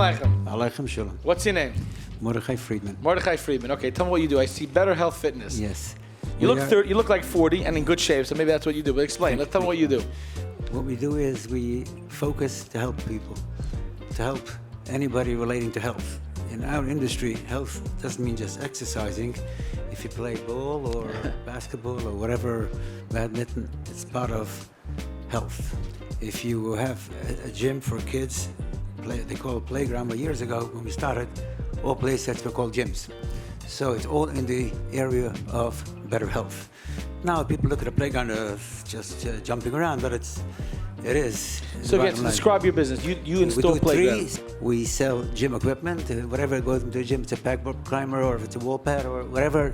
Aleichem. Aleichem Shalom. What's your name? Mordche Friedman. Mordche Friedman. Okay, tell me what you do. I see Better Health Fitness. Yes. You look like 40 and in good shape, so maybe that's what you do. But explain. Let's tell me what you do. What we do is we focus to help people, to help anybody relating to health. In our industry, health doesn't mean just exercising. If you play ball or basketball or whatever, badminton, it's part of health. If you have a gym for kids, they call it playground, but years ago when we started, all play sets were called gyms. So it's all in the area of better health. Now people look at a playground as just jumping around, but it is. So again, to describe your business, you install playgrounds. We sell gym equipment, whatever goes into the gym, it's a pegboard climber or if it's a wall pad or whatever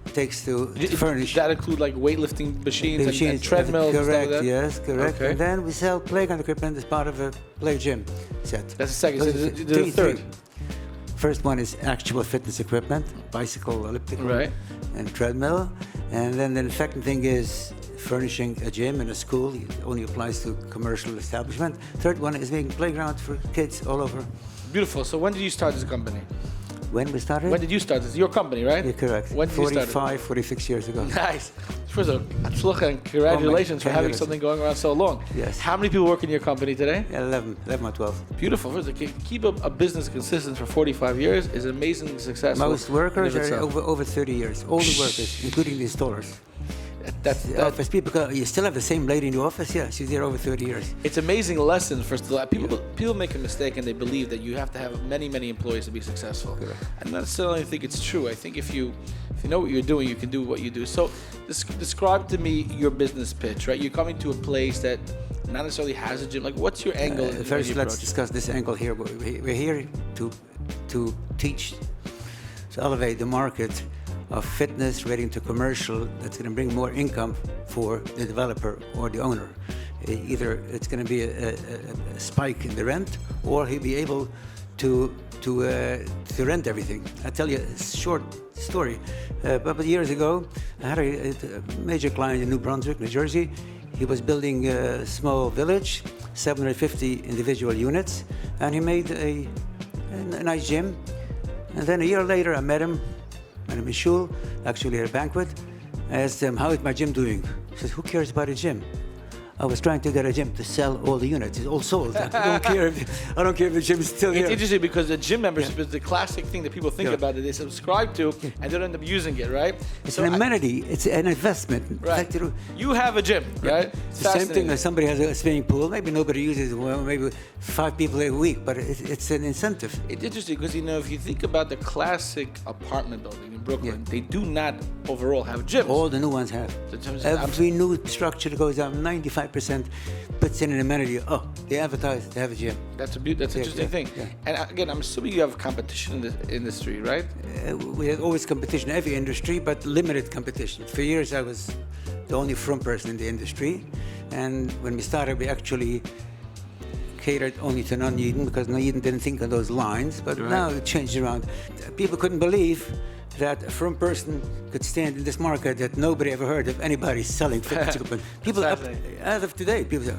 it takes to furnish. That include like weightlifting machines and treadmills correct, and stuff like that? Yes, correct. Okay. And then we sell playground equipment as part of a play gym set. That's the second. So the third. First one is actual fitness equipment, bicycle, elliptical, right, and treadmill. And then the second thing is furnishing a gym in a school. It only applies to commercial establishment. Third one is making playground for kids all over. Beautiful. So when did you start this company? When we started? When did you start this? Your company, right? Yeah, correct. When did you start? 46 years ago. Nice. First of all, and congratulations for having something going around so long. Yes. How many people work in your company today? 11 or 12. Beautiful. First of all, keep a business consistent for 45 years is amazing successful. Most workers are over 30 years. All the workers, including the installers. Office people, you still have the same lady in the office? Yeah, she's there over 30 years. It's amazing lesson. First of all, people make a mistake and they believe that you have to have many employees to be successful. Correct. I not necessarily think it's true. I think if you know what you're doing, you can do what you do. So describe to me your business pitch, right? You're coming to a place that not necessarily has a gym. Like, what's your angle? First, let's discuss this angle here. We're here to teach, to elevate the market of fitness relating to commercial that's going to bring more income for the developer or the owner. Either it's going to be a spike in the rent, or he'll be able to rent everything. I'll tell you a short story. But years ago, I had a major client in New Brunswick, New Jersey. He was building a small village, 750 individual units, and he made a nice gym. And then a year later, I met him. And I'm in shul, actually at a banquet. I asked him, how is my gym doing? He says, who cares about a gym? I was trying to get a gym to sell all the units. It's all sold. I don't care if the gym is still here. It's interesting because the gym membership is the classic thing that people think about that they subscribe to and they don't end up using it, right? It's an amenity. It's an investment. Right. You have a gym, right? It's the same thing as somebody has a swimming pool. Maybe nobody uses it, well, maybe 5 people a week, but it's an incentive. It's interesting because, if you think about the classic apartment building in Brooklyn, they do not overall have gyms. All the new ones have. Every new structure that goes down, 95% puts in an amenity. Oh, they advertise they have a gym. That's an interesting thing. Yeah. And again, I'm assuming you have competition in the industry, right? We have always competition in every industry, but limited competition. For years, I was the only front person in the industry. And when we started, we actually catered only to non-Yidden because non-Yidden didn't think on those lines. But now it changed around. People couldn't believe that a firm person could stand in this market that nobody ever heard of anybody selling fitness equipment. People as of today, people say,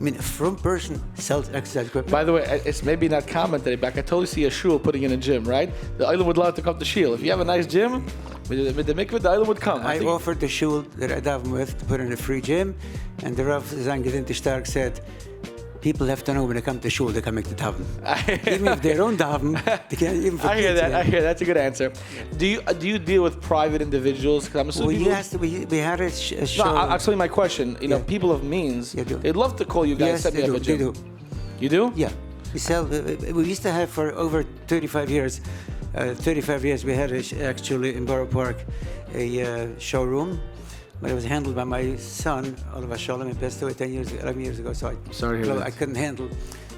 a firm person sells exercise equipment. By the way, it's maybe not common today, but I can totally see a shul putting in a gym, right? The island would love to come to shul. If you have a nice gym, with the mikveh, the island would come. I offered the shul that I daven with to put in a free gym, and the Rav Zangezinti Stark said, people have to know when they come to shul, they can make the daven. Even if they don't daven, they can't even. I hear that. That's a good answer. Do you deal with private individuals? Because I'm assuming we had a show. No, I'll tell you my question. People of means, they'd love to call you guys. Yes, set me up a gym. They do. You do? Yeah. We used to have for over 35 years. 35 years we had actually in Borough Park a showroom. But it was handled by my son, Oliver Sholem. He passed away 11 years ago, so I couldn't handle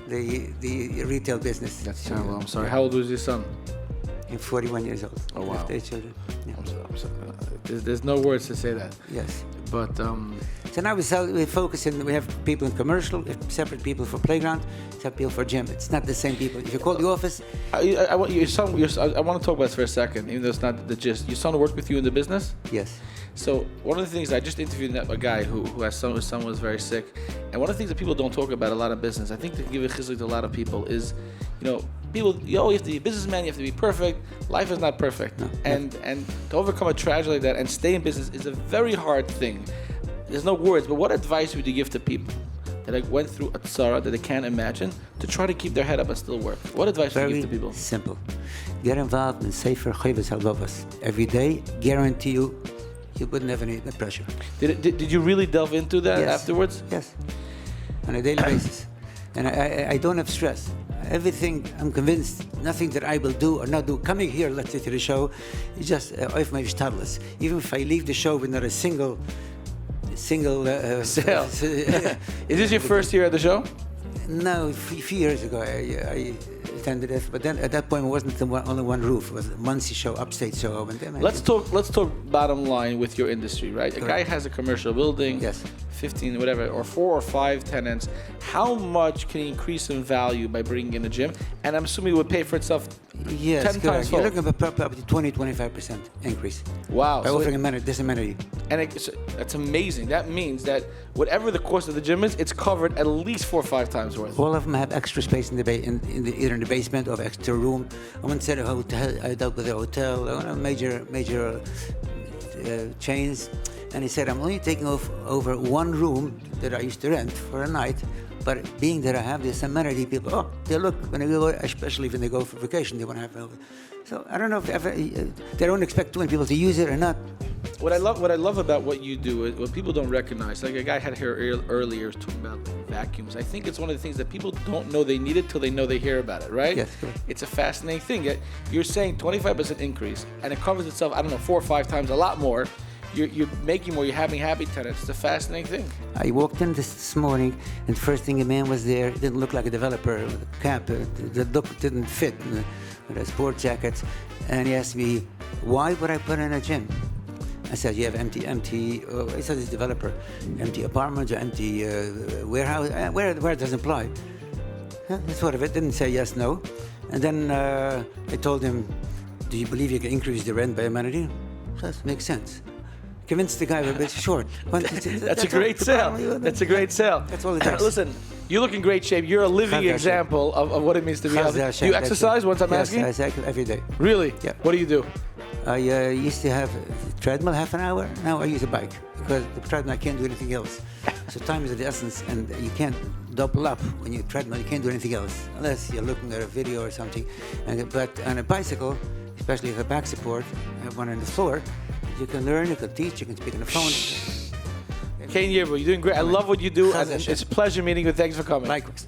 the retail business. That's terrible. I'm sorry. How old was your son? He's 41 years old. Oh, wow. 8 children. Yeah. I'm sorry. There's no words to say that. Yes. But so now we focus we have people in commercial, separate people for playground, separate people for gym. It's not the same people. If you call the office, I want your son. I want to talk about this for a second, even though it's not the gist. Your son worked with you in the business? Yes. So one of the things I just interviewed a guy who has his son was very sick, and one of the things that people don't talk about a lot of business, I think to give a chizuk to a lot of people is, people, you have to be a businessman, you have to be perfect. Life is not perfect. No. And to overcome a tragedy like that and stay in business is a very hard thing. There's no words, but what advice would you give to people that went through a tzara that they can't imagine to try to keep their head up and still work? What advice would you give to people? Very simple. Get involved in Sefer Chayvus Halvavos. Every day, guarantee you wouldn't have any pressure. Did you really delve into that afterwards? Yes, on a daily basis. And I don't have stress. Everything, I'm convinced, nothing that I will do or not do. Coming here, let's say, to the show, is just oif my shtadlis. Even if I leave the show with not a single sale. Is this your first year at the show? No, a few years ago I attended it, but then at that point it wasn't only one roof. It was a Muncie show, upstate show. And then let's talk bottom line with your industry, right? A guy has a commercial building, 15, whatever, or 4 or 5 tenants. How much can he increase in value by bringing in a gym? And I'm assuming it would pay for itself 10 times. You're looking at probably 20-25% increase. Wow. By offering this amenity. And that's amazing. That means that whatever the cost of the gym is, it's covered at least 4 or 5 times worth. All of them have extra space in either in the basement or extra room. I went to a hotel. I dealt with a hotel, major chains, and he said, I'm only taking over one room that I used to rent for a night. But being that I have this amenity, people, they look when they go, especially when they go for vacation, they want to have. So I don't know if they don't expect too many people to use it or not. What I love about what you do is what people don't recognize. Like a guy had here earlier talking about vacuums. I think it's one of the things that people don't know they need it till they know they hear about it, right? Yes, correct. It's a fascinating thing. You're saying 25% increase, and it covers itself, 4 or 5 times, a lot more. You're making more, you're having happy tenants. It's a fascinating thing. I walked in this morning, and the first thing a man was there. It didn't look like a developer with a cap. The look didn't fit with a sport jacket. And he asked me, why would I put in a gym? I said, you have empty. He said, it's a developer. Empty apartments or empty warehouse. Where it doesn't apply. That's sort of it. Didn't say yes, no. And then I told him, do you believe you can increase the rent by amenity? That makes sense. Convinced the guy we're a bit short. That's a great sale. That's a great sale. That's all it takes. Listen, you look in great shape. You're a living example of what it means to be healthy. Do you exercise once I'm asking? Yes, I every day. Really? Yeah. What do you do? I used to have a treadmill half an hour. Now I use a bike because the treadmill I can't do anything else. So time is of the essence, and you can't double up when you treadmill. You can't do anything else unless you're looking at a video or something. But on a bicycle, especially with a back support, I have one on the floor. You can learn, you can teach, you can speak on the phone. Kane Yerbo, you're doing great. I love what you do, and it's a pleasure meeting you. Thanks for coming. Likewise.